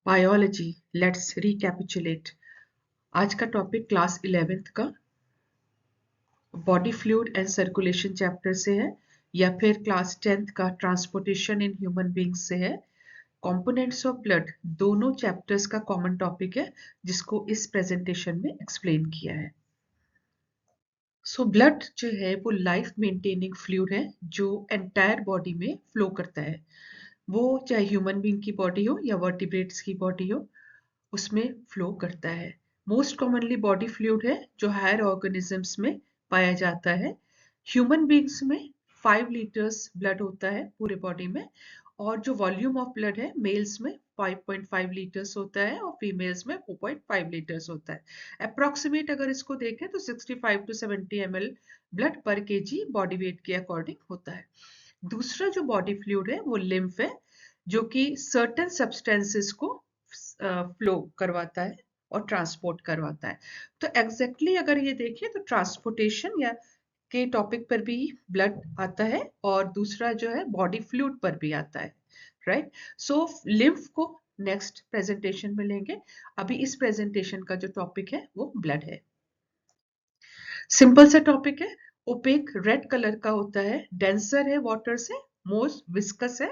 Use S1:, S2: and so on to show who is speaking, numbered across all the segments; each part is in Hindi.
S1: Biology, let's recapitulate. आज का टॉपिक क्लास 11th का body fluid and circulation chapter से है या फिर क्लास 10th का ट्रांसपोर्टेशन इन ह्यूमन बींग्स से है। कंपोनेंट्स ऑफ ब्लड दोनों चैप्टर्स का कॉमन टॉपिक है जिसको इस प्रेजेंटेशन में एक्सप्लेन किया है। ब्लड जो है वो लाइफ मेंटेनिंग फ्लूइड है जो एंटायर बॉडी में फ्लो करता है, वो चाहे ह्यूमन बींग की बॉडी हो या वर्टिब्रेट्स की बॉडी हो, उसमें फ्लो करता है। मोस्ट कॉमनली बॉडी फ्लूइड है जो हायर ऑर्गेनिजम्स में पाया जाता है। ह्यूमन बींग्स में 5 लीटर्स ब्लड होता है पूरे बॉडी में, और जो वॉल्यूम ऑफ ब्लड है मेल्स में 5.5 लीटर्स होता है और फीमेल्स में 4.5 लीटर्स होता है। अप्रोक्सीमेट अगर इसको देखें तो 65 टू 70 ml ब्लड पर केजी बॉडी वेट के अकॉर्डिंग होता है। दूसरा जो बॉडी फ्लूइड है वो लिम्फ है, जो कि सर्टेन सब्सटेंसेस को फ्लो करवाता है और ट्रांसपोर्ट करवाता है। तो एग्जैक्टली अगर ये देखें तो ट्रांसपोर्टेशन या के टॉपिक पर भी ब्लड आता है और दूसरा जो है बॉडी फ्लूइड पर भी आता है, राइट। सो लिम्फ को नेक्स्ट प्रेजेंटेशन में लेंगे। अभी इस प्रेजेंटेशन का जो टॉपिक है वो ब्लड है। सिंपल सा टॉपिक है, ओपेक रेड कलर का होता है, डेंसर है वाटर से, मोस्ट विस्कस है।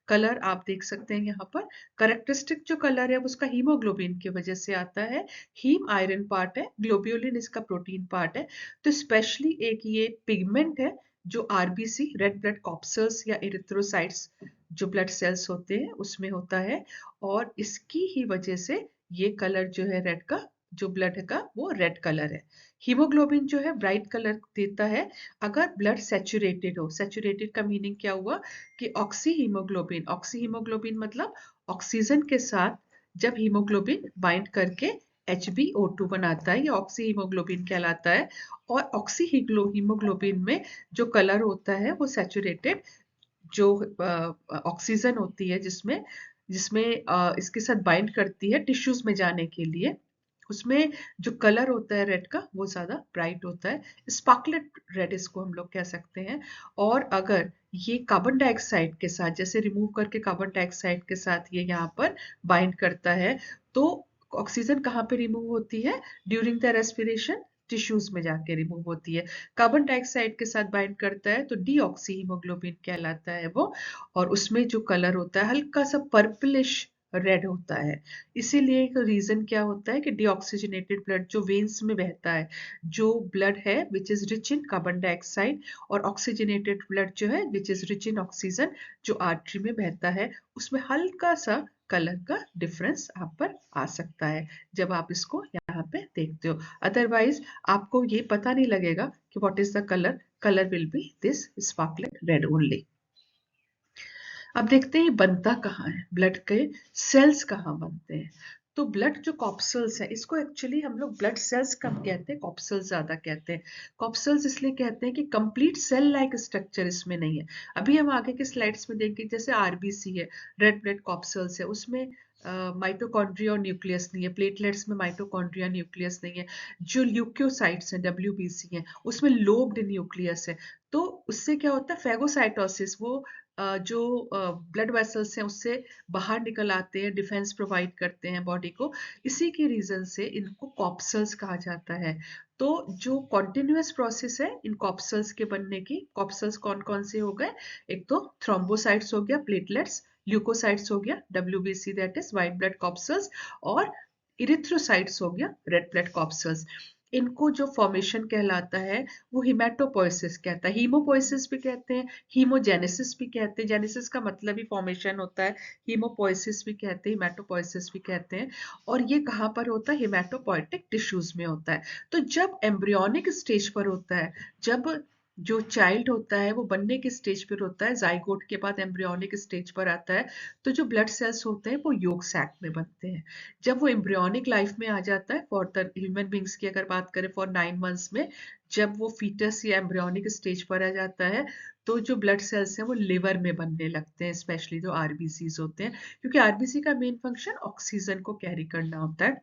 S1: कलर आप देख सकते हैं यहाँ पर। करेक्टरिस्टिक जो कलर है उसका हीमोग्लोबिन की वजह से आता है। हीम आयरन पार्ट है, ग्लोब्यूलिन इसका प्रोटीन पार्ट है। तो स्पेशली एक ये पिगमेंट है जो आरबीसी रेड ब्लड कॉर्पसल्स या इरिथ्रोसाइट्स जो ब्लड सेल्स होते हैं उसमें होता है, और इसकी ही वजह से ये कलर जो है रेड का, जो ब्लड का वो रेड कलर है। हीमोग्लोबिन जो है ब्राइट कलर देता है अगर ब्लड सैचुरेटेड हो। सैचुरेटेड का मीनिंग क्या हुआ कि ऑक्सी हीमोग्लोबिन मतलब ऑक्सीजन के साथ जब हीमोग्लोबिन बाइंड करके HbO2 बनाता है, ये ऑक्सी हीमोग्लोबिन कहलाता है। और ऑक्सी हीमोग्लोबिन में जो कलर होता है वो सैचुरेटेड जो ऑक्सीजन होती है जिसमें जिसमें इसके साथ बाइंड करती है टिश्यूज में जाने के लिए, उसमें जो कलर होता है रेड का वो ज्यादा ब्राइट होता है। स्पार्कलेट रेड इसको हम लोग कह सकते हैं। और अगर ये कार्बन डाइऑक्साइड के साथ जैसे रिमूव करके कार्बन डाइऑक्साइड के साथ ये यहाँ पर बाइंड करता है, तो ऑक्सीजन कहाँ पे रिमूव होती है? ड्यूरिंग द रेस्पिरेशन टिश्यूज में जाके रिमूव होती है। कार्बन डाइऑक्साइड के साथ बाइंड करता है तो डीऑक्सी हीमोग्लोबिन कहलाता है वो, और उसमें जो कलर होता है हल्का सा पर्पलिश रेड होता है। इसीलिए एक रीजन क्या होता है कि डीऑक्सीजनेटेड ब्लड जो वेन्स में बहता है, जो ब्लड है which is rich in carbon dioxide, और ऑक्सीजनेटेड ब्लड जो है which is rich in oxygen जो आर्टरी में बहता है, उसमें हल्का सा कलर का डिफरेंस आप पर आ सकता है जब आप इसको यहाँ पे देखते हो। अदरवाइज आपको ये पता नहीं लगेगा कि what is the colour, colour will be this sparklet red only. अब देखते हैं बनता कहाँ है, ब्लड के सेल्स कहाँ बनते हैं। तो ब्लड जो कॉप्सल्स है, इसको एक्चुअली हम लोग ब्लड सेल्स कम कहते हैं, कॉप्सल्स ज्यादा कहते हैं। कॉप्सल्स इसलिए कहते हैं कि कंप्लीट सेल लाइक स्ट्रक्चर इसमें नहीं है। अभी हम आगे के स्लाइड्स में देखेंगे, जैसे आरबीसी है, रेड ब्लड कॉप्सल्स है, उसमें माइटोकॉन्ड्रिया और न्यूक्लियस नहीं है। प्लेटलेट्स में माइटोकॉन्ड्रिया न्यूक्लियस नहीं है। जो ल्यूकोसाइट्स हैं WBC हैं उसमें लोब्ड न्यूक्लियस है। तो उससे क्या होता है, फेगोसाइटोसिस, वो जो ब्लड वेसल्स हैं उससे बाहर निकल आते हैं, डिफेंस प्रोवाइड करते हैं बॉडी को। इसी के रीजन से इनको कॉप्सल्स कहा जाता है। तो जो कॉन्टिन्यूअस प्रोसेस है इन कॉप्सल्स के बनने की, कॉप्सल्स कौन कौन से हो गए? एक तो थ्रोम्बोसाइट्स हो गया, प्लेटलेट्स, ल्यूकोसाइट्स हो गया WBC that is white blood corpuscles, और इरिथ्रोसाइट्स हो गया रेड ब्लड कॉप्सल्स। इनको जो फॉर्मेशन कहलाता है वो हिमेटोपोइसिस कहता है। हीमोपोइसिस भी कहते हैं, हीमोजेनेसिस भी कहते हैं, जेनेसिस का मतलब ही फॉर्मेशन होता है, हीमोपोइसिस भी कहते हैं, हिमेटोपोइसिस भी कहते हैं। और ये कहाँ पर होता है? हिमेटोपोइटिक टिश्यूज में होता है। तो जब एम्ब्रियोनिक स्टेज पर होता है, जब जो चाइल्ड होता है वो बनने के स्टेज पर होता है, जाइगोट के बाद एम्ब्रियोनिक स्टेज पर आता है, तो जो ब्लड सेल्स होते हैं वो योग सैक में बनते हैं। जब वो एम्ब्रियोनिक लाइफ में आ जाता है, फॉर द ह्यूमन बींग्स की अगर बात करें फॉर 9 मंथ्स में, जब वो फीटस या एम्ब्रियोनिक स्टेज पर आ जाता है, तो जो ब्लड सेल्स हैं वो लिवर में बनने लगते हैं, स्पेशली जो आरबीसीज होते हैं, क्योंकि आरबीसी का मेन फंक्शन ऑक्सीजन को कैरी करना होता है।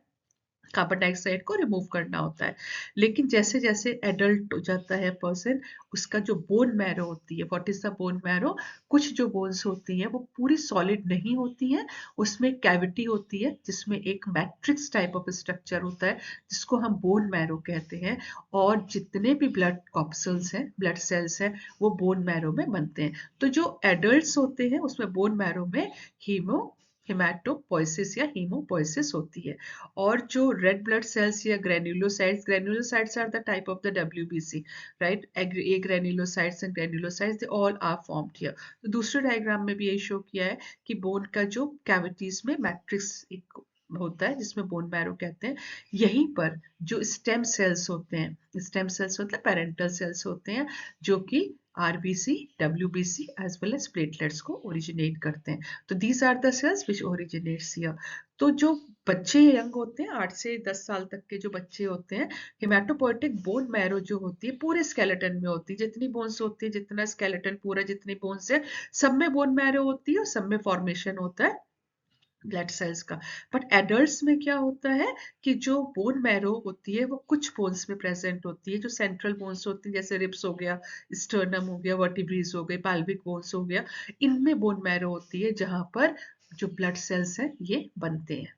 S1: कार्बन डाइऑक्साइड को रिमूव करना होता है। लेकिन जैसे जैसे एडल्ट हो जाता है पर्सन, उसका जो बोन मैरो होती है, what is the bone marrow, कुछ जो बोन्स होती हैं वो पूरी सॉलिड नहीं होती हैं, उसमें कैविटी होती है जिसमें एक मैट्रिक्स टाइप ऑफ स्ट्रक्चर होता है जिसको हम बोन मैरो कहते हैं। और जितने भी ब्लड कॉप्सल्स हैं, ब्लड सेल्स हैं, वो बोन मैरो में बनते हैं। तो जो एडल्ट्स होते हैं उसमें बोन मैरो में हिमेटोपोइसिस या हीमोपोइसिस होती है। और जो रेड ब्लड सेल्स या granulocytes are the type of the WBC, right? Agranulocytes and granulocytes they all are formed here. तो दूसरे डायग्राम में भी यही शो किया है कि बोन का जो कैविटीज में मैट्रिक्स एक होता है जिसमें बोन मैरो कहते हैं, यहीं पर जो स्टेम सेल्स होते हैं, स्टेम सेल्स मतलब पेरेंटल सेल्स होते हैं, जो कि RBC, WBC as well as platelets को ओरिजिनेट करते हैं। तो these are the cells which originates here। तो जो बच्चे यंग होते हैं, 8 से 10 साल तक के जो बच्चे होते हैं, हिमेटोपोइटिक बोन मैरो जो होती है पूरे स्केलेटन में होती है, जितनी बोन्स होती है, जितना स्केलेटन पूरा जितनी बोन्स है, सब में बोन मैरो होती है और सब में फॉर्मेशन होता है ब्लड सेल्स का। बट एडल्ट्स में क्या होता है कि जो बोन मैरो होती है वो कुछ बोन्स में प्रेजेंट होती है, जो सेंट्रल बोन्स होती है, जैसे रिब्स हो गया, स्टर्नम हो गया, वर्टिब्रीज हो गई, पाल्विक बोन्स हो गया, इनमें बोन मैरो होती है जहां पर जो ब्लड सेल्स हैं ये बनते हैं।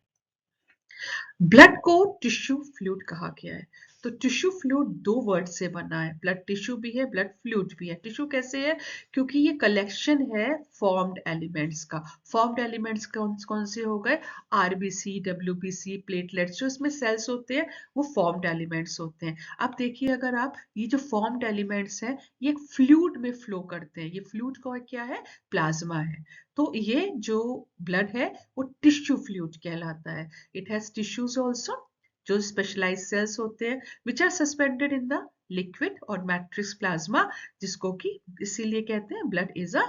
S1: ब्लड को टिश्यू फ्लूइड कहा गया है। तो टिश्यू फ्लूइड दो वर्ड से बना है, ब्लड टिश्यू भी है, ब्लड फ्लूइड भी है। टिश्यू कैसे है? क्योंकि ये कलेक्शन है फॉर्म्ड एलिमेंट्स का। फॉर्म्ड एलिमेंट्स कौन कौन से हो गए? RBC, WBC, प्लेटलेट्स, जो इसमें सेल्स होते हैं वो फॉर्म्ड एलिमेंट्स होते हैं। अब देखिए, अगर आप ये जो फॉर्म्ड एलिमेंट्स हैं ये फ्लूइड में फ्लो करते हैं, ये फ्लूइड का क्या है? प्लाज्मा है। तो ये जो ब्लड है वो टिश्यू फ्लूइड कहलाता है। It has tissues also, जो स्पेशलाइज्ड सेल्स होते हैं which are suspended in the liquid और मैट्रिक्स प्लाज्मा, जिसको कि इसीलिए कहते हैं blood is a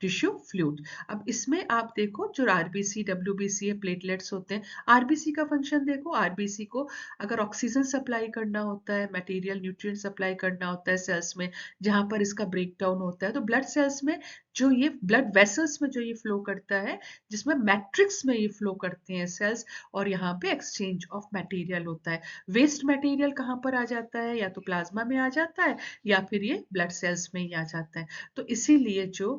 S1: tissue fluid. अब इसमें आप देखो जो RBC, WBC है, प्लेटलेट्स होते हैं। RBC का फंक्शन देखो, RBC को अगर ऑक्सीजन सप्लाई करना होता है, मटेरियल न्यूट्रिएंट सप्लाई करना होता है सेल्स में, जहां पर इसका ब्रेक डाउन होता है, तो ब्लड सेल्स में जो ये ब्लड वेसल्स में जो ये फ्लो करता है, जिसमें मैट्रिक्स में ये फ्लो करते हैं सेल्स, और यहाँ पे एक्सचेंज ऑफ मटेरियल होता है। वेस्ट मटेरियल कहाँ पर आ जाता है? या तो प्लाज्मा में आ जाता है या फिर ये ब्लड सेल्स में ही आ जाता है। तो इसीलिए जो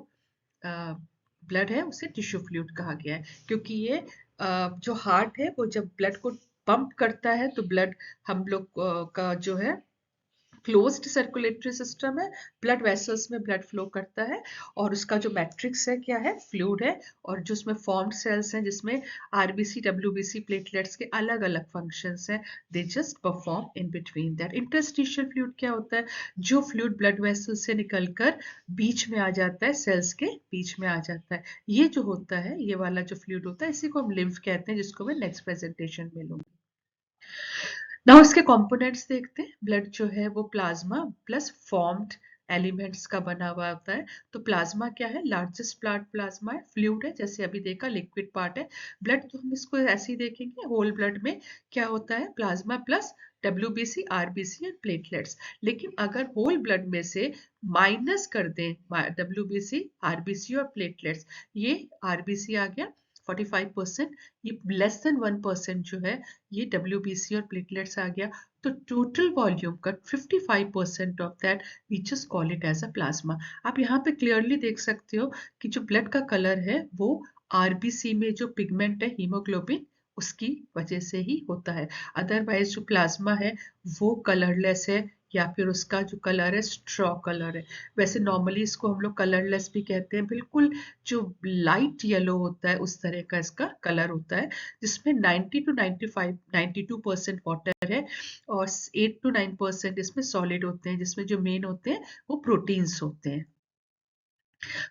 S1: ब्लड है उसे टिश्यू फ्लूइड कहा गया है, क्योंकि ये जो हार्ट है वो जब ब्लड को पंप करता है तो ब्लड हम लोग का जो है क्लोज्ड सर्कुलेटरी सिस्टम है, ब्लड वेसल्स में ब्लड फ्लो करता है, और उसका जो मैट्रिक्स है क्या है? फ्लूइड है। और जो उसमें फॉर्म्ड सेल्स हैं जिसमें RBC, WBC, प्लेटलेट्स के अलग अलग फंक्शंस हैं, they just perform in between that. Interstitial fluid क्या होता है? जो फ्लूइड ब्लड वेसल से निकलकर बीच में आ जाता है, सेल्स के बीच में आ जाता है, ये जो होता है, ये वाला जो फ्लूइड होता है, इसी को हम लिम्फ कहते हैं, जिसको मैं नेक्स्ट प्रेजेंटेशन में लूंगी। नाउ इसके कंपोनेंट्स देखते हैं। ब्लड जो है वो प्लाज्मा प्लस फॉर्म्ड एलिमेंट्स का बना हुआ होता है। तो प्लाज्मा क्या है? लार्जेस्ट पार्ट प्लाज्मा है, फ्लूइड है, जैसे अभी देखा लिक्विड पार्ट है। ब्लड तो हम इसको ऐसे ही देखेंगे, होल ब्लड में क्या होता है? Plasma plus WBC, RBC and platelets. लेकिन अगर होल ब्लड में से माइनस कर दें WBC, RBC और प्लेटलेट्स, ये RBC आ गया 45%, ये लेस देन 1% जो है ये WBC और प्लेटलेट्स आ गया, तो टोटल वॉल्यूम का 55% of that we just call it as a plasma. आप यहाँ पे क्लियरली देख सकते हो कि जो ब्लड का कलर है वो RBC में जो पिगमेंट है हीमोग्लोबिन, उसकी वजह से ही होता है। अदरवाइज जो प्लाज्मा है वो कलरलेस है, या फिर उसका जो कलर है स्ट्रॉ कलर है। वैसे नॉर्मली इसको हम लोग कलरलेस भी कहते हैं, बिल्कुल जो लाइट येलो होता है उस तरह का इसका कलर होता है, जिसमें 90 टू 95 92% वाटर है और 8 टू 9% इसमें सॉलिड होते हैं, जिसमें जो मेन होते हैं वो प्रोटीन्स होते हैं।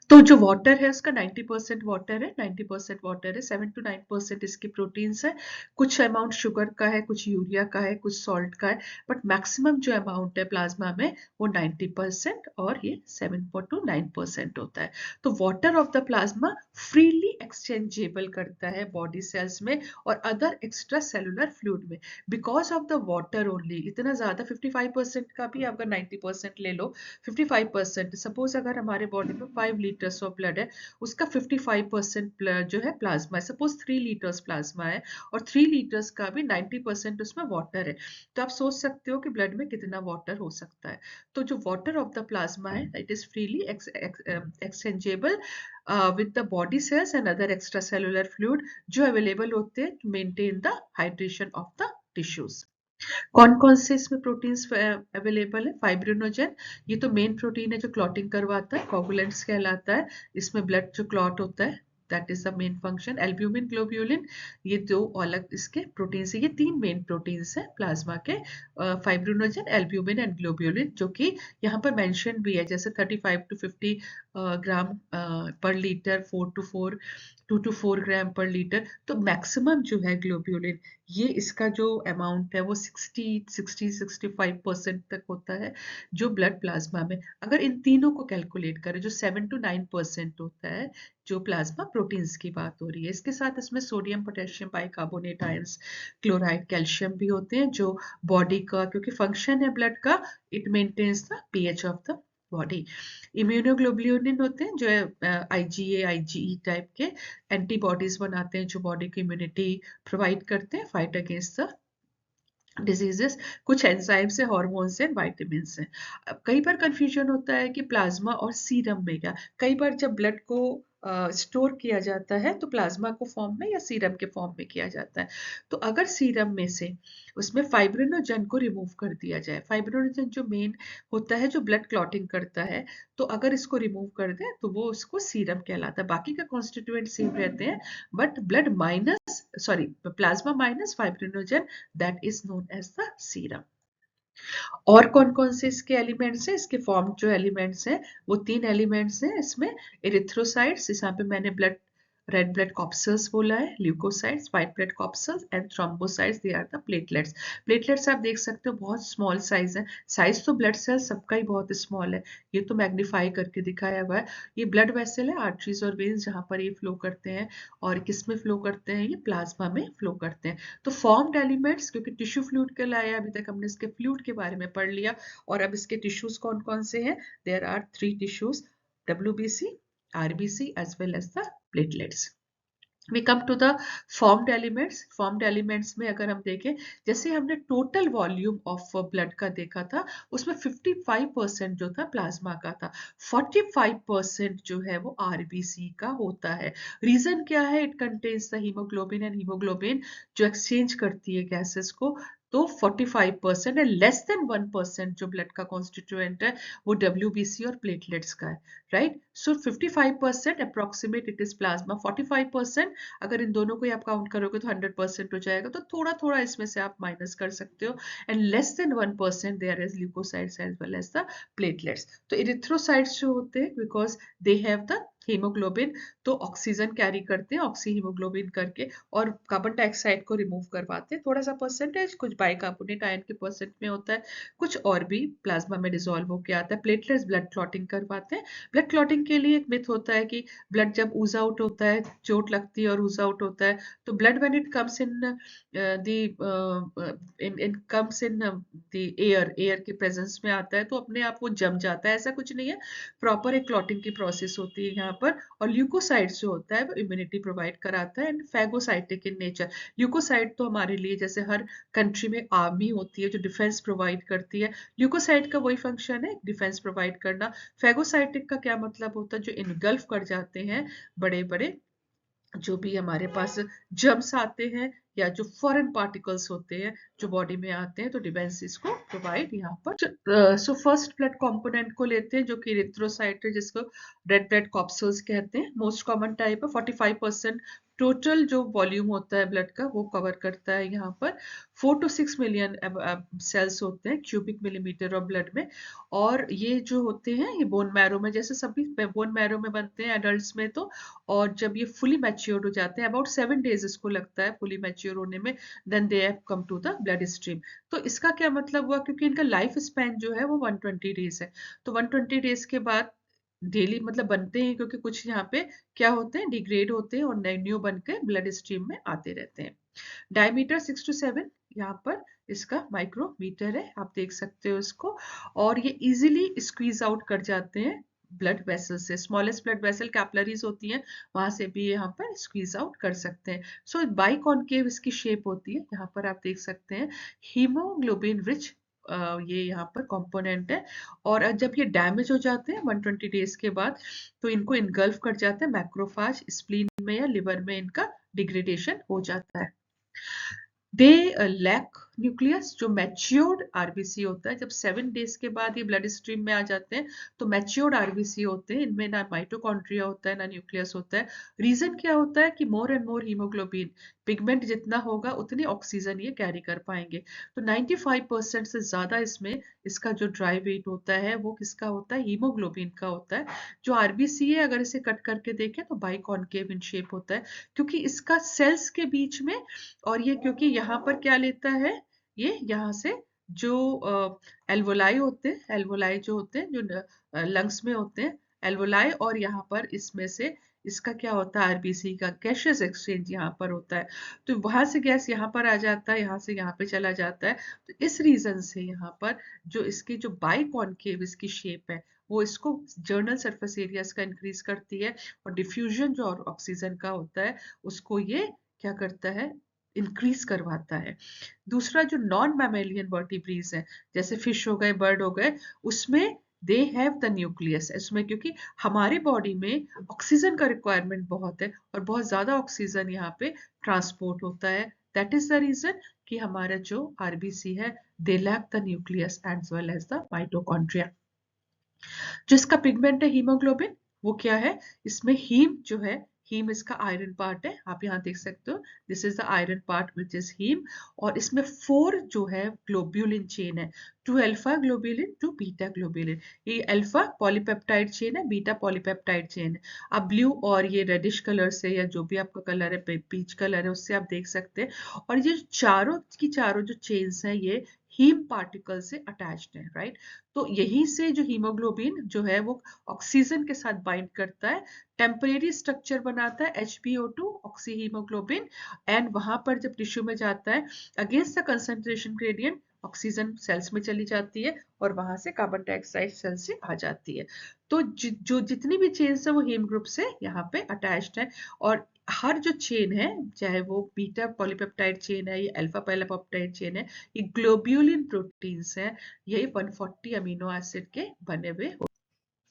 S1: तो जो वाटर है उसका 90% वाटर है, 90% वाटर है, 7 टू 9% इसकी प्रोटीन्स है, कुछ अमाउंट शुगर का है, कुछ यूरिया का है, कुछ सॉल्ट का है, बट मैक्सिमम जो अमाउंट है प्लाज्मा में वो 90% और ये 7 टू 9% होता है। तो water of the plasma freely exchangeable करता है बॉडी सेल्स में और अदर एक्स्ट्रा सेलुलर फ्लूइड में, because of the water only. इतना ज्यादा 55% का भी अगर 90% ले लो, 55%, सपोज अगर हमारे बॉडी में 55 लीटर्स ऑफ ब्लड है, उसका 55% जो है प्लाज्मा है। सपोज 3 लीटर्स प्लाज्मा है और 3 लीटर्स का भी 90% उसमें वाटर है, तो आप सोच सकते हो कि ब्लड में कितना वाटर हो सकता है। तो जो वाटर ऑफ द प्लाज्मा है it is freely exchangeable with the body cells and other extra cellular fluid जो अवेलेबल होते हैं to maintain the hydration of the tissues. कौन कौन से इसमें प्रोटीन्स अवेलेबल है? फाइब्रिनोजन, ये तो मेन प्रोटीन है जो क्लॉटिंग करवाता है, कोगुलेंट्स कहलाता है, इसमें ब्लड जो क्लॉट होता है that is the main function. Albumin, globulin, ये दो अलग इसके प्रोटीन्स है, ये तीन मेन प्रोटीन्स है प्लाज्मा के, फाइब्रिनोजन, एल्ब्यूमिन एंड ग्लोब्यूलिन, जो कि यहाँ पर मेंशन भी है, जैसे 35 to 50 ग्राम पर लीटर, 2 to 4 ग्राम पर लीटर। तो मैक्सिमम जो है ग्लोब्यूलिन, ये इसका जो अमाउंट है वो 65% तक होता है जो ब्लड प्लाज्मा में। अगर इन तीनों को कैलकुलेट करें जो 7 to 9% होता है जो प्लाज्मा प्रोटीन्स की बात हो रही है, इसके साथ इसमें sodium, potassium, bicarbonate ions, chloride, calcium भी होते हैं जो बॉडी का, क्योंकि फंक्शन है ब्लड का, it maintains the pH of the body. Immunoglobulin होते हैं जो आईजीए, आईजीई टाइप के एंटीबॉडीज बनाते हैं जो बॉडी की इम्यूनिटी प्रोवाइड करते हैं फाइट अगेंस्ट द डिजीजेस। कुछ एंजाइम्स है, हॉर्मोन्स हैं, वाइटामिन्स हैं। अब कई बार कंफ्यूजन होता है कि प्लाज्मा और सीरम में क्या, कई बार जब ब्लड को स्टोर किया जाता है तो प्लाज्मा को फॉर्म में या सीरम के फॉर्म में किया जाता है। तो अगर सीरम में से उसमें फाइब्रिनोजन को रिमूव कर दिया जाए, फाइब्रिनोजन जो मेन होता है जो ब्लड क्लॉटिंग करता है, तो अगर इसको रिमूव कर दें तो वो उसको सीरम कहलाता है। बाकी का कॉन्स्टिट्यूएंट सेम रहते हैं, but blood minus, sorry, plasma minus fibrinogen, that is known as the serum. और कौन कौन से इसके एलिमेंट्स हैं? इसके फॉर्म जो एलिमेंट्स हैं वो तीन एलिमेंट्स हैं इसमें। एरिथ्रोसाइट्स, यहाँ पे मैंने ब्लड रेड ब्लड कॉर्पसल्स बोला है, leucocytes, white blood corpuscles and thrombocytes, they are the platelets. Platelets आप देख सकते हो बहुत स्मॉल साइज है, साइज तो ब्लड सेल सबका ही बहुत स्मॉल है, ये तो मैग्नीफाई करके दिखाया हुआ है। ये ब्लड वेसल है, आर्टरीज और वेन्स जहाँ पर ये फ्लो करते हैं, और किस में फ्लो करते हैं? ये प्लाज्मा में फ्लो करते हैं। तो फॉर्म्ड एलिमेंट्स, क्योंकि टिश्यू फ्लूइड कहलाया, अभी तक हमने इसके फ्लूइड के बारे में पढ़ लिया, और अब इसके टिश्यूज कौन कौन से हैं? There are 3 tissues, WBC, RBC as well as the platelets. We come to the formed elements. formed elements में अगर हम देखें, जैसे हमने टोटल वॉल्यूम ऑफ ब्लड का देखा था, उसमें 55% जो था प्लाज्मा का था, 45% जो है वो RBC का होता है। रीजन क्या है? It contains the haemoglobin, and haemoglobin जो एक्सचेंज करती है गैसेस को, तो 45% है। लेस देन 1% जो ब्लड का कॉन्स्टिट्यूएंट है वो WBC और प्लेटलेट्स का है, right? So 55% approximate it is plasma, 45% अगर इन दोनों को ही आप काउंट करोगे तो 100% हो जाएगा, तो थोड़ा थोड़ा इसमें से आप माइनस कर सकते हो। And less than 1% there is leucocytes as well as the platelets. तो इरिथ्रोसाइट्स जो होते हैं, because they have the haemoglobin, तो ऑक्सीजन कैरी करते हैं ऑक्सी हीमोग्लोबिन करके, और कार्बन डाइऑक्साइड को रिमूव करवाते हैं थोड़ा सा परसेंटेज, कुछ बाइकार्बोनेट आयन के परसेंट में होता है, कुछ और भी प्लाज्मा में डिसॉल्व होकर आता है। प्लेटलेट्स ब्लड क्लॉटिंग करवाते हैं। ब्लड क्लॉटिंग के लिए एक मिथ होता है कि ब्लड जब ऊज आउट होता है, चोट लगती है और ऊज आउट होता है, तो blood when it comes in comes in the air के प्रेजेंस में आता है तो अपने आप वो जम जाता है, ऐसा कुछ नहीं है। प्रॉपर एक क्लॉटिंग की प्रोसेस होती है यहाँ पर। और ल्यूकोसाइट्स जो होता है वो इम्यूनिटी प्रोवाइड कराता है, and phagocytic in nature. Leucocyte तो हमारे लिए, जैसे हर कंट्री में आर्मी होती है जो डिफेंस प्रोवाइड करती है, ल्यूकोसाइट का वही फंक्शन है, डिफेंस प्रोवाइड करना। फैगोसाइटिक का क्या मतलब होता है? जो इनगल्फ कर जाते हैं बड़े बड़े जो भी हमारे पास जर्म्स आते हैं या जो फॉरेन पार्टिकल्स होते हैं जो बॉडी में आते हैं, तो डिफेंस इसको प्रोवाइड यहाँ पर। सो फर्स्ट ब्लड कंपोनेंट को लेते हैं जो कि इरिथ्रोसाइट है, जिसको रेड ब्लड कॉर्पसल्स कहते हैं। मोस्ट कॉमन टाइप है, 45% टोटल जो वॉल्यूम होता है ब्लड का वो कवर करता है यहाँ पर। 4 to 6 मिलियन सेल्स होते हैं क्यूबिक मिलीमीटर ऑफ ब्लड में, और ये जो होते हैं ये बोन मैरो में, जैसे सभी बोन मैरो में बनते हैं एडल्ट्स में, तो और जब ये फुली मैच्योर हो जाते हैं, अबाउट 7 days इसको लगता है फुली मैच्योर होने में, then they have come to the blood stream. तो इसका क्या मतलब हुआ? क्योंकि इनका लाइफ स्पैन जो है वो 120 days है, तो 120 days के बाद डेली मतलब बनते हैं, क्योंकि कुछ यहाँ पे क्या होते हैं, डिग्रेड होते हैं और न्यू बन के ब्लड स्ट्रीम में आते रहते हैं। डायमीटर 6 to 7 यहाँ पर इसका माइक्रोमीटर है, आप देख सकते हो इसको, और ये इजीली स्क्वीज आउट कर जाते हैं ब्लड वेसल से, स्मॉलेस्ट ब्लड वेसल कैपिलरीज होती हैं, वहां से भी यहाँ पर स्क्वीज आउट कर सकते हैं। सो बाइकॉन्केव इसकी शेप होती है, यहाँ पर आप देख सकते हैं हीमोग्लोबिन रिच ये यहाँ पर कंपोनेंट है। और जब ये डैमेज हो जाते हैं 120 डेज के बाद, तो इनको इनगल्फ कर जाते हैं मैक्रोफाज, स्प्लीन में या लिवर में इनका डिग्रेडेशन हो जाता है। दे लैक न्यूक्लियस, जो मैच्योर्ड आरबीसी होता है, जब 7 डेज के बाद ये ब्लड स्ट्रीम में आ जाते हैं तो मैच्योर्ड आरबीसी होते हैं, इनमें ना माइटोकॉन्ड्रिया होता है ना न्यूक्लियस होता है। रीजन क्या होता है कि more and more haemoglobin, pigment जितना होगा उतनी ऑक्सीजन ये कैरी कर पाएंगे। तो 95% से ज्यादा इसमें इसका जो ड्राई वेट होता है वो किसका होता है, हीमोग्लोबिन का होता है। जो आरबीसी है अगर इसे कट करके देखें तो बाइकॉन्केव इन शेप होता है, क्योंकि इसका सेल्स के बीच में, और ये क्योंकि यहाँ पर क्या लेता है, ये यहाँ से जो एल्वोलाई होते हैं, एल्वोलाई जो होते हैं जो लंग्स में होते हैं एल्वोलाई, और यहाँ पर इसमें से इसका क्या होता है, आरबीसी का गैसियस एक्सचेंज यहाँ पर होता है। तो वहां से गैस यहाँ पर आ जाता है, यहाँ से यहाँ पे चला जाता है। तो इस रीजन से यहाँ पर जो इसकी जो बाइकॉन्केव इसकी शेप है वो इसको जर्नल सरफेस एरियाज का इंक्रीज करती है, और डिफ्यूजन जो ऑक्सीजन का होता है उसको ये क्या करता है, इंक्रीज करवाता है। दूसरा जो नॉन मैमेलियन वर्टिब्रीज है, जैसे फिश हो गए, बर्ड हो गए, उसमें दे हैव द न्यूक्लियस, इसमें क्योंकि हमारे बॉडी में ऑक्सीजन का रिक्वायरमेंट बहुत है और बहुत ज्यादा ऑक्सीजन यहाँ पे ट्रांसपोर्ट होता है। दैट इज द रीजन कि हमारा जो आरबीसी है they lack the nucleus as well as the mitochondria. जिसका पिगमेंट है हीमोग्लोबिन, वो क्या है, इसमें हीम जो है, हीम इसका आयरन पार्ट है, आप यहाँ देख सकते हो, this is the iron part which is haem. और इसमें 4 जो है ग्लोब्यूलिन चेन है, 2 अल्फा ग्लोब्यूलिन, 2 बीटा ग्लोब्यूलिन। ये अल्फा पॉलीपेप्टाइड चेन है, बीटा पॉलीपेप्टाइड चेन है। आप ब्लू और ये रेडिश कलर से या जो भी आपका कलर है, पीच कलर है, उससे आप देख सकते हैं। और ये चारों की चारों जो चेन्स हैं ये हीम पार्टिकल से अटैच्ड है, राइट। तो यहीं से जो हीमोग्लोबिन जो है वो ऑक्सीजन के साथ बाइंड करता है, टेम्परेरी स्ट्रक्चर बनाता है HbO2 ऑक्सी हीमोग्लोबिन, एंड वहां पर जब टिश्यू में जाता है against the concentration gradient oxygen cells में चली जाती है और वहां से कार्बन डाइऑक्साइड सेल से आ जाती है। तो जो जितनी भी चेन्स है वो हीम ग्रुप से यहाँ पे अटैच्ड है। और हर जो चेन है, चाहे वो बीटा पॉलीपेप्टाइड चेन है या अल्फा पॉलीपेप्टाइड चेन है, ये ग्लोब्यूलिन प्रोटीन्स है, यही 140 अमीनो एसिड के बने हुए।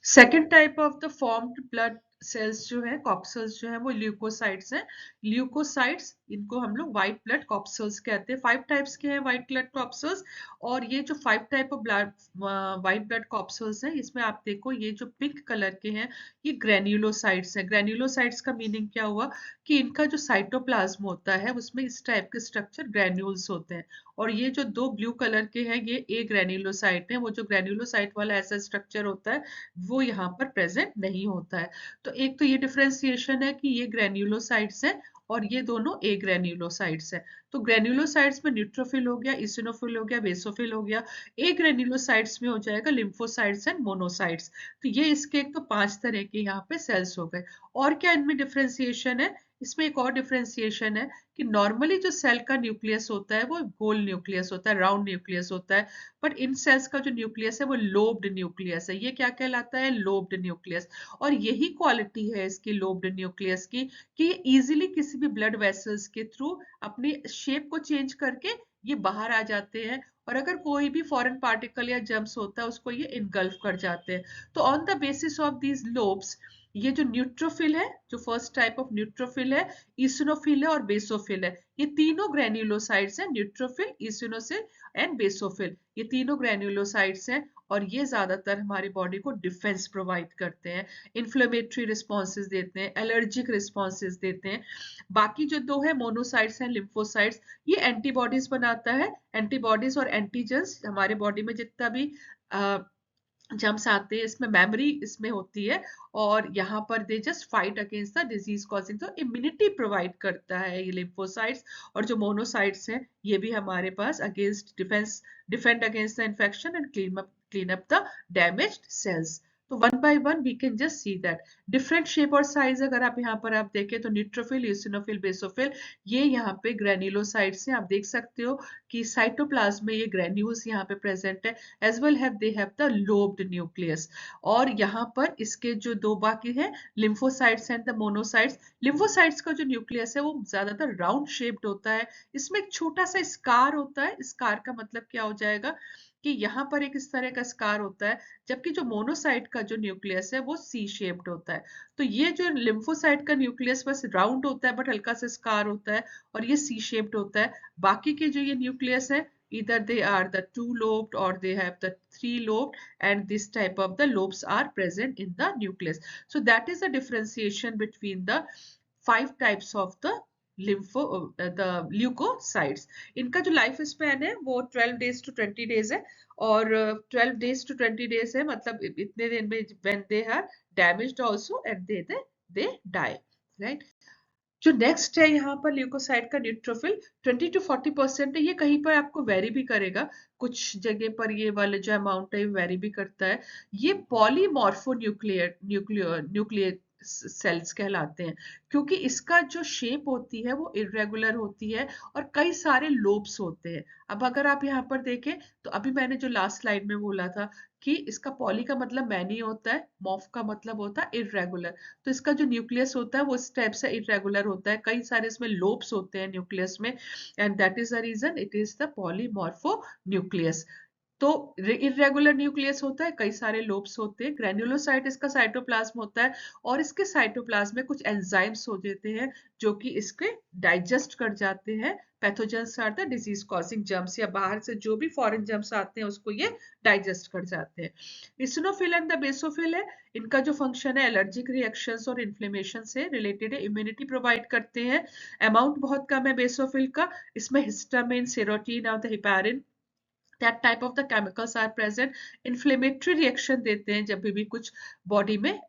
S1: Second type of the formed blood cells जो है, कॉप्सल्स जो है, वो ल्यूकोसाइट्स हैं। ल्यूकोसाइट्स, इनको हम लोग व्हाइट ब्लड कॉप्सल्स कहते हैं। 5 टाइप्स के हैं व्हाइट ब्लड कॉप्सल्स। और ये जो 5 type of blood white blood corpuscles हैं, इसमें आप देखो ये जो पिंक कलर के हैं ये ग्रेन्युलोसाइट्स हैं। ग्रेन्युलोसाइट्स का मीनिंग क्या हुआ कि इनका जो साइटोप्लाज्म होता है उसमें इस टाइप के स्ट्रक्चर ग्रेन्यूल्स होते हैं। और ये जो 2 ब्लू कलर के हैं ये ए ग्रेन्युलोसाइट है, वो जो ग्रेन्युलोसाइट वाला ऐसा स्ट्रक्चर होता है वो यहाँ पर प्रेजेंट नहीं होता है। तो एक तो ये डिफरेंशिएशन है कि ये ग्रेन्युलोसाइट्स हैं और ये दोनों ए ग्रेन्युलोसाइट्स हैं। तो ग्रेन्युलोसाइट्स में न्यूट्रोफिल हो गया, इसिनोफिल हो गया, बेसोफिल हो गया। ए ग्रेन्युलोसाइट्स में हो जाएगा लिम्फोसाइट्स एंड मोनोसाइट्स। तो ये इसके एक तो 5 तरह के यहाँ पे सेल्स हो गए। और क्या इनमें डिफरेंशिएशन है, इसमें एक और डिफरेंशिएशन है कि नॉर्मली जो सेल का न्यूक्लियस होता है वो गोल न्यूक्लियस होता है, राउंड न्यूक्लियस होता है। बट इन सेल्स का जो न्यूक्लियस है वो लोब्ड न्यूक्लियस है। ये क्या कहलाता है, लोब्ड न्यूक्लियस। और यही क्वालिटी है इसकी लोब्ड न्यूक्लियस की कि ये इजीली किसी भी ब्लड वेसल्स के थ्रू अपनी शेप को चेंज करके ये बाहर आ जाते हैं। और अगर कोई भी फॉरेन पार्टिकल या जर्म्स होता है उसको ये इनगल्फ कर जाते हैं। तो on the basis of these lobes, ये जो न्यूट्रोफिल है, जो फर्स्ट टाइप ऑफ न्यूट्रोफिल है, इसिनोफिल है और बेसोफिल है, ये तीनों ग्रेन्युलोसाइट्स हैं, न्यूट्रोफिल, इसिनोफिल एंड बेसोफिल, ये तीनों ग्रेन्युलोसाइट्स हैं। और ये ज्यादातर हमारी बॉडी को डिफेंस प्रोवाइड करते हैं, इन्फ्लेमेटरी रिस्पॉन्सेज देते हैं, एलर्जिक रिस्पॉन्सेज देते हैं। बाकी जो 2 है मोनोसाइट्स हैं, लिम्फोसाइट्स, ये एंटीबॉडीज बनाता है। एंटीबॉडीज और एंटीजेंस हमारे बॉडी में जितना भी जम्स आते हैं इसमें मेमोरी इसमें होती है, और यहाँ पर they just fight against the disease causing, तो इम्यूनिटी प्रोवाइड करता है ये लिम्फोसाइट्स। और जो मोनोसाइट्स हैं ये भी हमारे पास against defend against the infection and clean up the damaged cells. तो one by one we can just see that different shape और साइज। अगर आप यहाँ पर आप देखें तो न्यूट्रोफिल, यूसिनोफिल, बेसोफिल, ये यहाँ पे ग्रेन्युलोसाइट्स हैं। आप देख सकते हो कि साइटोप्लाज्म में ये ग्रेन्यूल्स यहाँ पे प्रेजेंट है, as well have they have the lobed nucleus. और यहाँ पर इसके जो दो बाकी है lymphocytes and the monocytes. Lymphocytes का जो न्यूक्लियस है वो ज्यादातर राउंड शेप्ड होता है, इसमें एक छोटा सा स्कार होता है। स्कार का मतलब क्या हो जाएगा कि यहाँ पर एक इस तरह का स्कार होता है, जबकि जो मोनोसाइट का जो न्यूक्लियस है वो सी शेप्ड होता है। तो ये जो लिम्फोसाइट का न्यूक्लियस बस राउंड होता है बट हल्का सा स्कार होता है, और ये सी शेप्ड होता है। बाकी के जो ये न्यूक्लियस है, either they are the two lobed or they have the three lobed, and this type of the lobes are present in the nucleus. So that is the differentiation between the 5 types of the the leukocytes. इनका जो लाइफ स्पैन है वो 12 days to 20 days है, और 12 days to 20 days है, मतलब इतने दिन में when they are damaged also and they die, right? जो नेक्स्ट है यहाँ पर ल्यूकोसाइट का न्यूट्रोफिल 20 to 40% है। ये कहीं पर आपको वेरी भी करेगा, कुछ जगह पर ये वाला जो अमाउंट है वेरी भी करता है। ये polymorpho nuclear nuclear nuclear cells कहलाते हैं, क्योंकि इसका जो शेप होती है वो इरेगुलर होती है और कई सारे लोब्स होते हैं। अब अगर आप यहाँ पर देखें तो अभी मैंने जो लास्ट स्लाइड में बोला था कि इसका पॉली का मतलब मैनी होता है, मॉर्फ का मतलब होता है इरेगुलर। तो इसका जो न्यूक्लियस होता है वो इस टाइप से इरेगुलर होता है, कई सारे इसमें लोब्स होते हैं न्यूक्लियस में, and that is the reason it is the polymorpho nucleus. तो इरेगुलर न्यूक्लियस होता है, कई सारे लोब्स होते हैं। ग्रेन्युलोसाइट इसका साइटोप्लाज्म होता है, और इसके साइटोप्लाज्म में कुछ एंजाइम्स हो जाते हैं जो कि इसके डाइजेस्ट कर जाते हैं। Pathogens are the disease causing germs, या बाहर से जो भी फॉरेन जर्म्स आते हैं उसको ये डाइजेस्ट कर जाते हैं। इसिनोफिल एंड द बेसोफिल है, इनका जो फंक्शन है एलर्जिक रिएक्शंस और इन्फ्लेमेशन से रिलेटेड है, इम्यूनिटी प्रोवाइड करते हैं। अमाउंट बहुत कम है बेसोफिल का, इसमें हिस्टामिन, सेरोटीन और the heparin, that type of the chemicals are present। inflammatory reaction देते हैं जब भी कुछ बॉडी में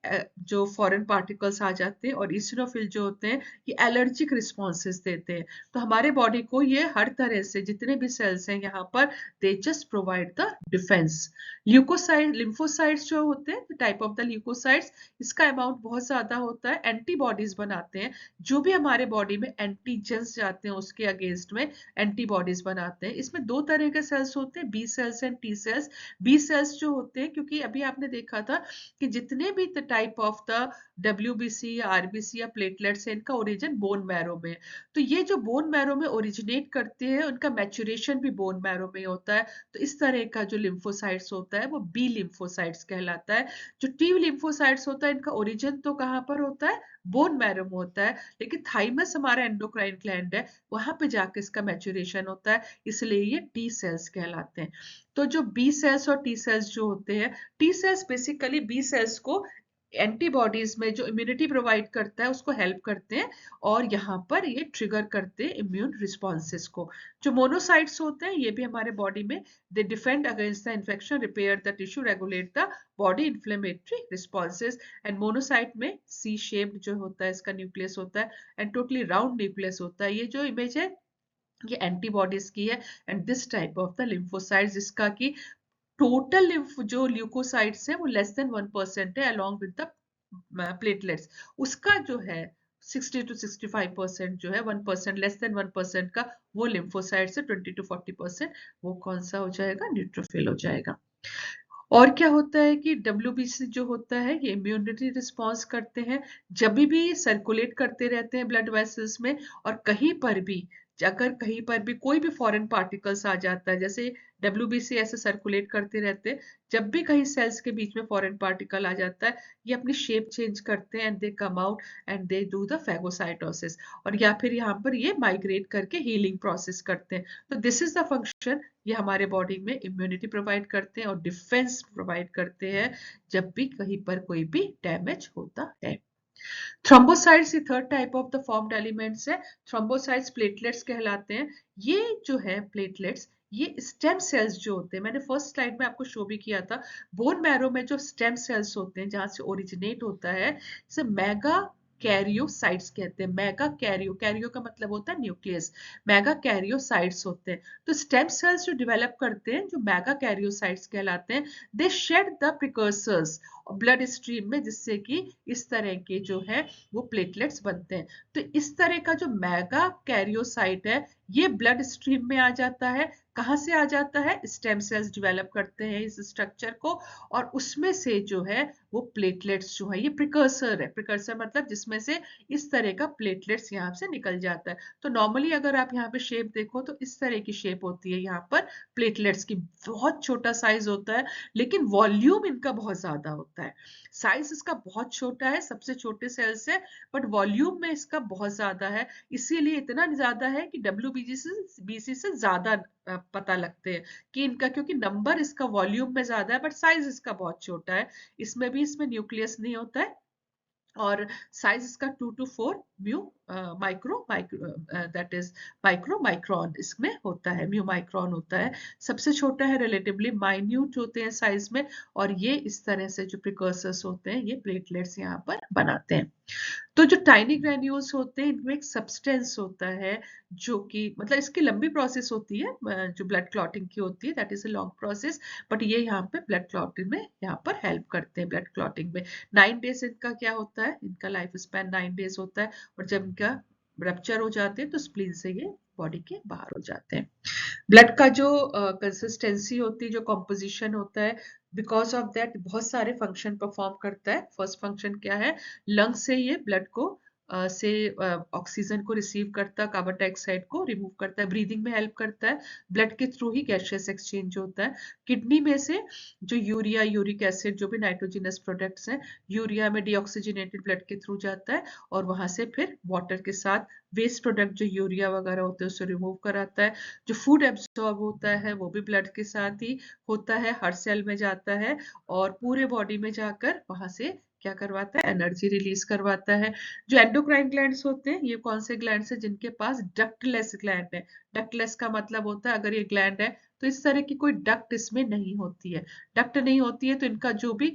S1: जो फॉरेन पार्टिकल्स आ जाते हैं, और इसिनोफिल जो होते हैं ये एलर्जिक रिस्पॉन्सेस देते हैं। तो हमारे बॉडी को ये हर तरह से जितने भी सेल्स हैं यहाँ पर they just provide the defence. Leucocyte lymphocytes जो होते हैं टाइप ऑफ द ल्यूकोसाइट्स, इसका अमाउंट बहुत ज्यादा होता है, एंटीबॉडीज बनाते हैं। जो भी हमारे बॉडी में एंटीजेंस जाते हैं उसके अगेंस्ट में एंटीबॉडीज बनाते हैं। इसमें दो तरह के सेल्स होते हैं, B cells and T cells. B cells जो होते हैं, क्योंकि अभी आपने देखा था कि जितने भी टाइप ऑफ द डब्ल्यूबीसी या आरबीसी या प्लेटलेट्स है, इनका ओरिजिन बोन मैरो में। तो ये जो बोन मैरो में ओरिजिनेट करते हैं उनका मैच्योरेशन भी बोन मैरो में होता है। तो इस तरह का जो लिम्फोसाइट्स होता है वो बी लिम्फोसाइट्स कहलाता है। जो टी लिम्फोसाइट्स होता है इनका ओरिजिन तो कहाँ पर होता है, बोन मैरो में होता है, लेकिन थाइमस हमारा एंडोक्राइन ग्लैंड है, वहां पे जाके इसका मैच्योरेशन होता है, इसलिए ये टी सेल्स कहलाते हैं। तो जो बी सेल्स और टी सेल्स जो होते हैं, T cells basically B cells को एंटीबॉडीज में जो इम्यूनिटी प्रोवाइड करता है उसको हेल्प करते हैं, और यहाँ पर ये ट्रिगर करते हैं इम्यून रिस्पॉन्सेस को। जो मोनोसाइट्स होते हैं ये भी हमारे बॉडी में they defend against the infection, repair the tissue, regulate the body inflammatory responses. And monocyte में सी शेप्ड जो होता है इसका न्यूक्लियस होता है, एंड टोटली राउंड न्यूक्लियस होता है। ये जो इमेज है ये एंटीबॉडीज की है, and this type of the lymphocytes, जिसका की टोटल जो ल्यूकोसाइट्स है वो लेस देन 1% है अलोंग विद द प्लेटलेट्स। उसका जो है 60 to 65% जो है 1%, लेस देन 1% का वो लिम्फोसाइट्स है। 20 to 40% वो कौन सा हो जाएगा, न्यूट्रोफिल हो जाएगा। और क्या होता है कि डब्ल्यूबीसी जो होता है ये इम्यूनिटी रिस्पॉन्स करते हैं, जब भी सर्कुलेट करते रहते हैं ब्लड वेसल्स में, और कहीं पर भी अगर कहीं पर भी कोई भी फॉरेन पार्टिकल्स आ जाता है, जैसे डब्ल्यूबीसी ऐसे सर्कुलेट करते रहते हैं, जब भी कहीं सेल्स के बीच में फॉरेन पार्टिकल आ जाता है ये अपनी शेप चेंज करते हैं, and they come out and they do the phagocytosis, और या फिर यहाँ पर ये माइग्रेट करके हीलिंग प्रोसेस करते हैं। तो दिस इज द फंक्शन, ये हमारे बॉडी में इम्यूनिटी प्रोवाइड करते हैं और डिफेंस प्रोवाइड करते हैं जब भी कहीं पर कोई भी डैमेज होता है। Thrombocytes third type of the formed elements है। थ्रोम्बोसाइट्स प्लेटलेट्स कहलाते हैं। ये जो है प्लेटलेट्स ये स्टेम सेल्स जो होते हैं, मैंने फर्स्ट स्लाइड में आपको शो भी किया था, बोन मैरो में जो स्टेम सेल्स होते हैं जहां से ओरिजिनेट होता है, जैसे मेगा कैरियोसाइट्स कहते हैं। मेगा कैरियो, कैरियो का मतलब होता है न्यूक्लियस, मेगा कैरियोसाइट्स होते हैं। तो स्टेम सेल्स जो डेवलप करते हैं जो मेगा कैरियोसाइट्स कहलाते हैं, they shed the precursors, blood stream में, जिससे कि इस तरह के जो है वो प्लेटलेट्स बनते हैं। तो इस तरह का जो मेगा कैरियोसाइट है ये ब्लड स्ट्रीम में आ जाता है। कहाँ से आ जाता है? स्टेम सेल्स डेवलप करते हैं इस स्ट्रक्चर को, और उसमें से जो है वो प्लेटलेट्स जो है, ये प्रिकर्सर है। प्रिकर्सर मतलब जिसमें से इस तरह का प्लेटलेट्स यहाँ से निकल जाता है। तो नॉर्मली अगर आप यहाँ पे शेप देखो तो इस तरह की शेप होती है यहाँ पर प्लेटलेट्स की। बहुत छोटा साइज होता है, लेकिन वॉल्यूम इनका बहुत ज्यादा होता है। साइज इसका बहुत छोटा है, सबसे छोटे सेल से, बट वॉल्यूम में इसका बहुत ज्यादा है। इसीलिए इतना ज्यादा है कि WBC से ज्यादा पता लगते हैं कि इनका, क्योंकि नंबर इसका वॉल्यूम में ज्यादा है बट साइज इसका बहुत छोटा है। इसमें न्यूक्लियस नहीं होता है, और साइज इसका 2 to 4 mu that is micron इसमें होता है, म्यू माइक्रोन होता है। सबसे छोटा है, रिलेटिवली माइन्यूट होते हैं साइज में, और ये इस तरह से जो प्रिकर्सर्स होते हैं ये प्लेटलेट्स यहाँ पर बनाते हैं। तो जो टाइनी ग्रैन्यूल्स होते हैं इनमें एक सब्सटेंस होता है जो कि, मतलब इसकी लंबी प्रोसेस होती है जो ब्लड क्लॉटिंग की होती है, that is a long process, but ये यहाँ पे ब्लड क्लॉटिंग में यहाँ पर हेल्प करते हैं। ब्लड क्लॉटिंग में 9 डेज इनका क्या होता है, इनका लाइफ स्पैन 9 डेज होता है, और जब इनका रप्चर हो जाते हैं तो स्प्लीन से ये बॉडी के बाहर हो जाते हैं। ब्लड का जो कंसिस्टेंसी होती है, जो कॉम्पोजिशन होता है, बिकॉज ऑफ दैट बहुत सारे फंक्शन परफॉर्म करता है। फर्स्ट फंक्शन क्या है, लंग से ये ब्लड को से ऑक्सीजन को रिसीव करता है, कार्बन डाइऑक्साइड को रिमूव करता है, ब्रीदिंग में हेल्प करता है, ब्लड के थ्रू ही गैसियस एक्सचेंज होता है। किडनी में से जो यूरिया, यूरिक एसिड, जो भी नाइट्रोजिनस प्रोडक्ट्स हैं, यूरिया में डीऑक्सीजनेटेड ब्लड के थ्रू जाता है, और वहां से फिर वाटर के साथ वेस्ट प्रोडक्ट जो यूरिया वगैरह होते हैं उसे रिमूव कराता है। जो फूड एब्सॉर्ब होता है वो भी ब्लड के साथ ही होता है, हर सेल में जाता है, और पूरे बॉडी में जाकर वहां से क्या करवाता है, एनर्जी रिलीज करवाता है। जो एंडोक्राइन ग्लैंड्स होते हैं, ये कौन से ग्लैंड्स हैं, जिनके पास डक्टलेस ग्लैंड है। डक्टलेस का मतलब होता है अगर ये ग्लैंड है तो इस तरह की कोई डक्ट इसमें नहीं होती है। डक्ट नहीं होती है तो इनका जो भी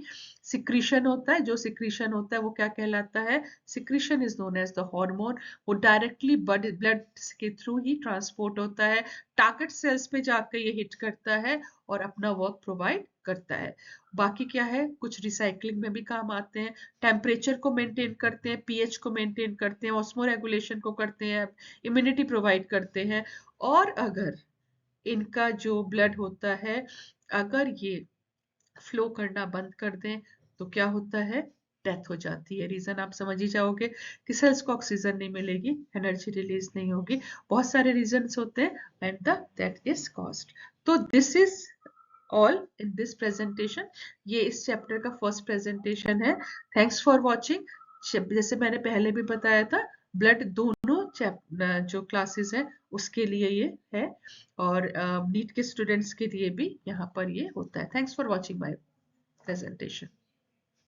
S1: सिक्रीशन होता है, जो सिक्रीशन होता है वो क्या कहलाता है, secretion is known as the hormone. वो डायरेक्टली ब्लड के थ्रू ही ट्रांसपोर्ट होता है, टारगेट सेल्स पे जाकर ये हिट करता है और अपना वर्क प्रोवाइड करता है। बाकी क्या है, कुछ रिसाइकलिंग में भी काम आते हैं, टेम्परेचर को मेंटेन करते हैं, पीएच को मेंटेन करते हैं, ऑस्मो रेगुलेशन को करते हैं, इम्यूनिटी प्रोवाइड करते हैं। और अगर इनका जो ब्लड होता है, अगर ये फ्लो करना बंद कर दें तो क्या होता है, डेथ हो जाती है। रीजन आप समझ ही जाओगे कि सेल्स को ऑक्सीजन नहीं मिलेगी, एनर्जी रिलीज नहीं होगी, बहुत सारे रीजंस होते हैं, and the death is caused. तो this is all in this presentation. ये इस चैप्टर का फर्स्ट प्रेजेंटेशन है। Thanks for watching. जैसे मैंने पहले भी बताया था, ब्लड दोनों जो क्लासेस हैं उसके लिए ये है, और नीट के स्टूडेंट्स के लिए भी यहाँ पर ये होता है। Thanks for watching my presentation.